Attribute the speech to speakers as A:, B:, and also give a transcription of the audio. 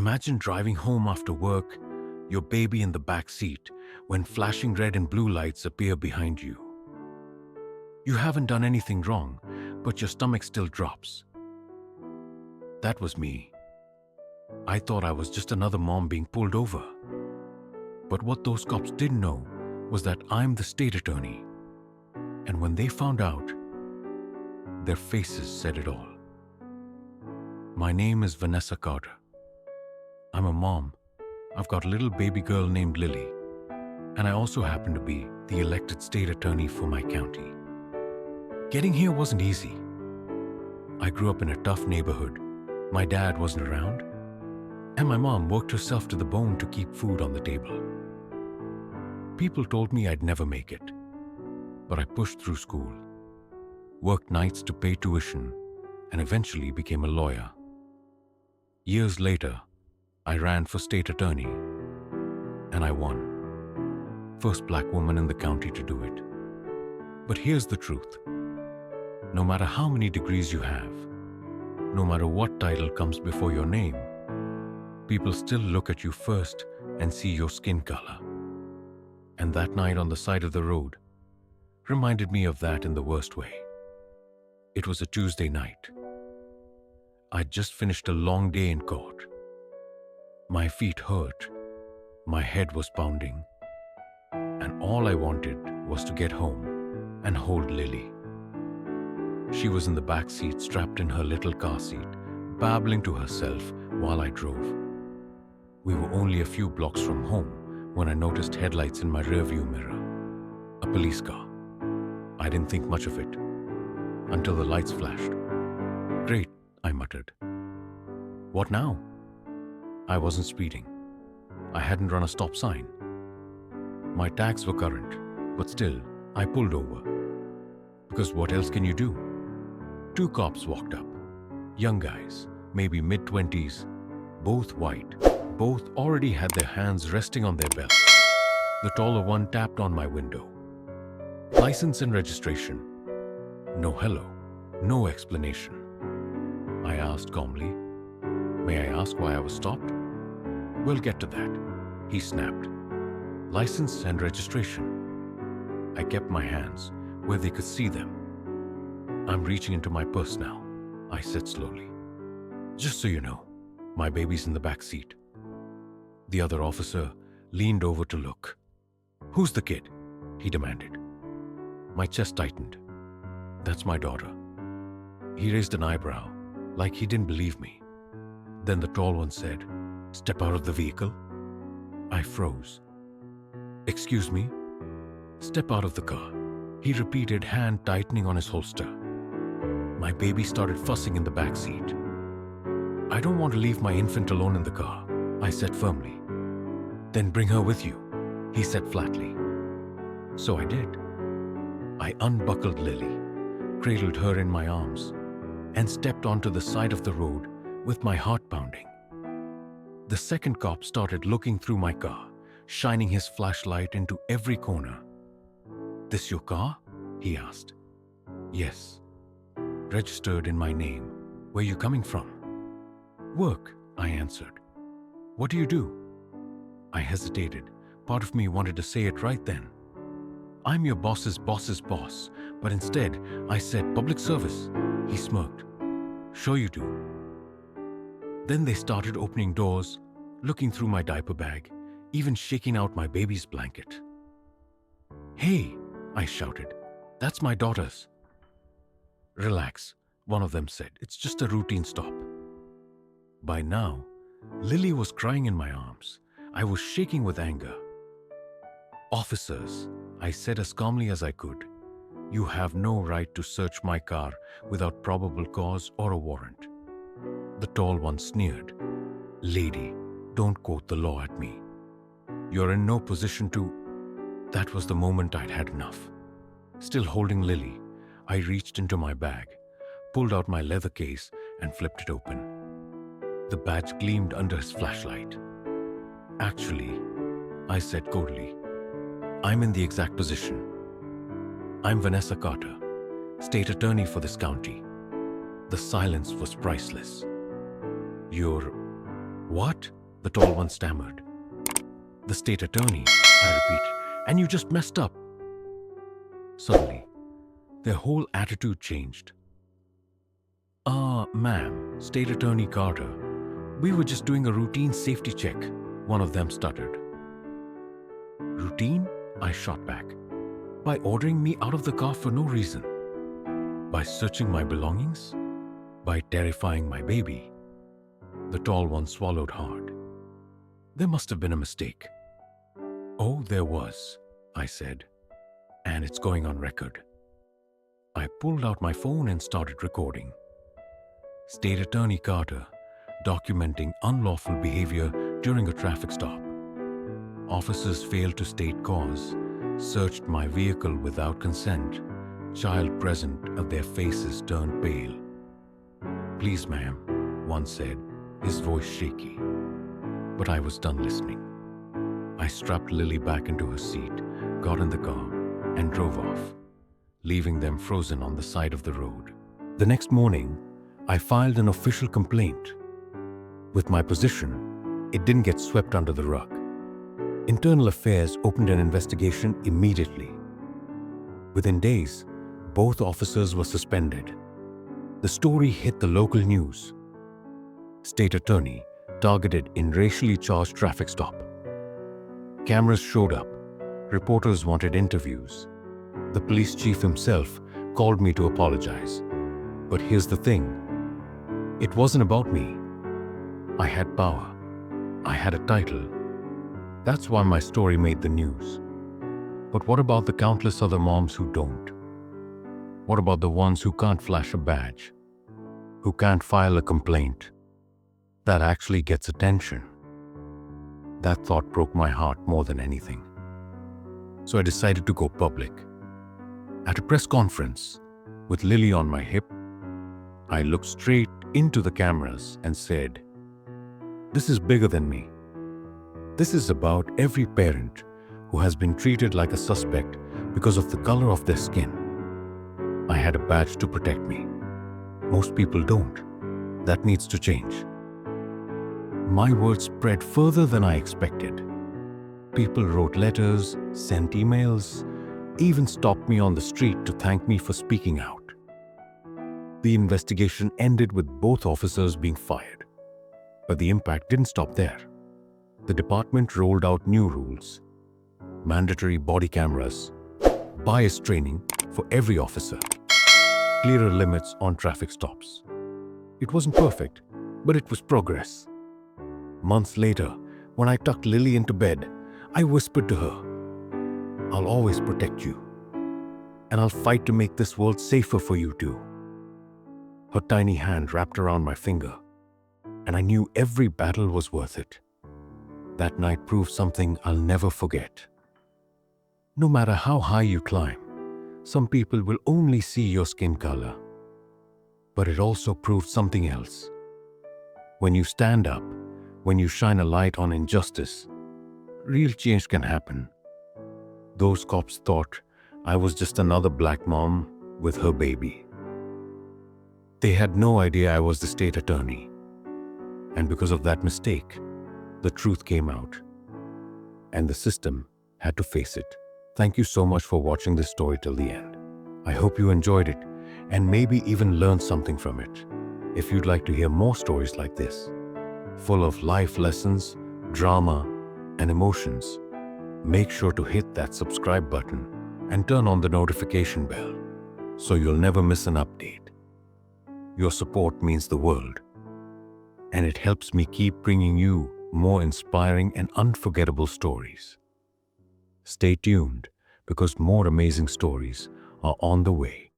A: Imagine driving home after work, your baby in the back seat, when flashing red and blue lights appear behind you. You haven't done anything wrong, but your stomach still drops. That was me. I thought I was just another mom being pulled over. But what those cops didn't know was that I'm the state attorney. And when they found out, their faces said it all. My name is Vanessa Carter. I'm a mom. I've got a little baby girl named Lily. And I also happen to be the elected state attorney for my county. Getting here wasn't easy. I grew up in a tough neighborhood. My dad wasn't around, and my mom worked herself to the bone to keep food on the table. People told me I'd never make it, but I pushed through school, worked nights to pay tuition, and eventually became a lawyer. Years later, I ran for state attorney, and I won. First black woman in the county to do it. But here's the truth. No matter how many degrees you have, no matter what title comes before your name, people still look at you first and see your skin color. And that night on the side of the road reminded me of that in the worst way. It was a Tuesday night. I'd just finished a long day in court. My feet hurt, my head was pounding, and all I wanted was to get home and hold Lily. She was in the back seat, strapped in her little car seat, babbling to herself while I drove. We were only a few blocks from home when I noticed headlights in my rearview mirror. A police car. I didn't think much of it until the lights flashed. "Great," I muttered. "What now?" I wasn't speeding. I hadn't run a stop sign. My tags were current, but still, I pulled over. Because what else can you do? Two cops walked up. Young guys, maybe mid-20s, both white, both already had their hands resting on their belts. The taller one tapped on my window. "License and registration." No hello, no explanation. I asked calmly, "May I ask why I was stopped?" "We'll get to that," he snapped. "License and registration." I kept my hands where they could see them. "I'm reaching into my purse now," I said slowly. "Just so you know, my baby's in the back seat." The other officer leaned over to look. "Who's the kid?" he demanded. My chest tightened. "That's my daughter." He raised an eyebrow, like he didn't believe me. Then the tall one said, "Step out of the vehicle." I froze. "Excuse me?" "Step out of the car," he repeated, hand tightening on his holster. My baby started fussing in the back seat. "I don't want to leave my infant alone in the car," I said firmly. "Then bring her with you," he said flatly. So I did. I unbuckled Lily, cradled her in my arms, and stepped onto the side of the road with my heart pounding. The second cop started looking through my car, shining his flashlight into every corner. "This your car?" he asked. "Yes." "Registered in my name. Where you coming from?" "Work," I answered. "What do you do?" I hesitated. Part of me wanted to say it right then. "I'm your boss's boss's boss," but instead I said, "Public service." He smirked. "Sure you do." Then they started opening doors, looking through my diaper bag, even shaking out my baby's blanket. "Hey," I shouted, "that's my daughter's." "Relax," one of them said. "It's just a routine stop." By now, Lily was crying in my arms. I was shaking with anger. "Officers," I said as calmly as I could, "you have no right to search my car without probable cause or a warrant." The tall one sneered. "Lady, don't quote the law at me. You're in no position to—" That was the moment I'd had enough. Still holding Lily, I reached into my bag, pulled out my leather case, and flipped it open. The badge gleamed under his flashlight. "Actually," I said coldly, "I'm in the exact position. I'm Vanessa Carter, state attorney for this county." The silence was priceless. What? The tall one stammered. The state attorney, I repeated, and you just messed up. Suddenly, their whole attitude changed. Ma'am, State Attorney Carter, we were just doing a routine safety check, one of them stuttered. Routine? I shot back. By ordering me out of the car for no reason. By searching my belongings? By terrifying my baby? The tall one swallowed hard. There must have been a mistake. Oh, there was, I said, and it's going on record. I pulled out my phone and started recording. State Attorney Carter, documenting unlawful behavior during a traffic stop. Officers failed to state cause, searched my vehicle without consent, child present, their faces turned pale. Please, ma'am, one said, his voice shaky. But I was done listening. I strapped Lily back into her seat, got in the car, and drove off, leaving them frozen on the side of the road. The next morning, I filed an official complaint. With my position, it didn't get swept under the rug. Internal Affairs opened an investigation immediately. Within days, both officers were suspended. The story hit the local news. State Attorney targeted in racially charged traffic stop. Cameras showed up. Reporters wanted interviews. The police chief himself called me to apologize. But here's the thing. It wasn't about me. I had power. I had a title. That's why my story made the news. But what about the countless other moms who don't? What about the ones who can't flash a badge? Who can't file a complaint? That actually gets attention. That thought broke my heart more than anything. So I decided to go public. At a press conference, with Lily on my hip, I looked straight into the cameras and said, "This is bigger than me. This is about every parent who has been treated like a suspect because of the color of their skin. I had a badge to protect me. Most people don't. That needs to change." My words spread further than I expected. People wrote letters, sent emails, even stopped me on the street to thank me for speaking out. The investigation ended with both officers being fired. But the impact didn't stop there. The department rolled out new rules: mandatory body cameras, bias training for every officer, clearer limits on traffic stops. It wasn't perfect, but it was progress. Months later, when I tucked Lily into bed, I whispered to her, "I'll always protect you, and I'll fight to make this world safer for you too." Her tiny hand wrapped around my finger, and I knew every battle was worth it. That night proved something I'll never forget. No matter how high you climb, some people will only see your skin color. But it also proved something else. When you stand up, when you shine a light on injustice, real change can happen. Those cops thought I was just another black mom with her baby. They had no idea I was the state attorney. And because of that mistake, the truth came out. And the system had to face it. Thank you so much for watching this story till the end. I hope you enjoyed it and maybe even learned something from it. If you'd like to hear more stories like this, full of life lessons, drama, and emotions, make sure to hit that subscribe button and turn on the notification bell so you'll never miss an update. Your support means the world, and it helps me keep bringing you more inspiring and unforgettable stories. Stay tuned because more amazing stories are on the way.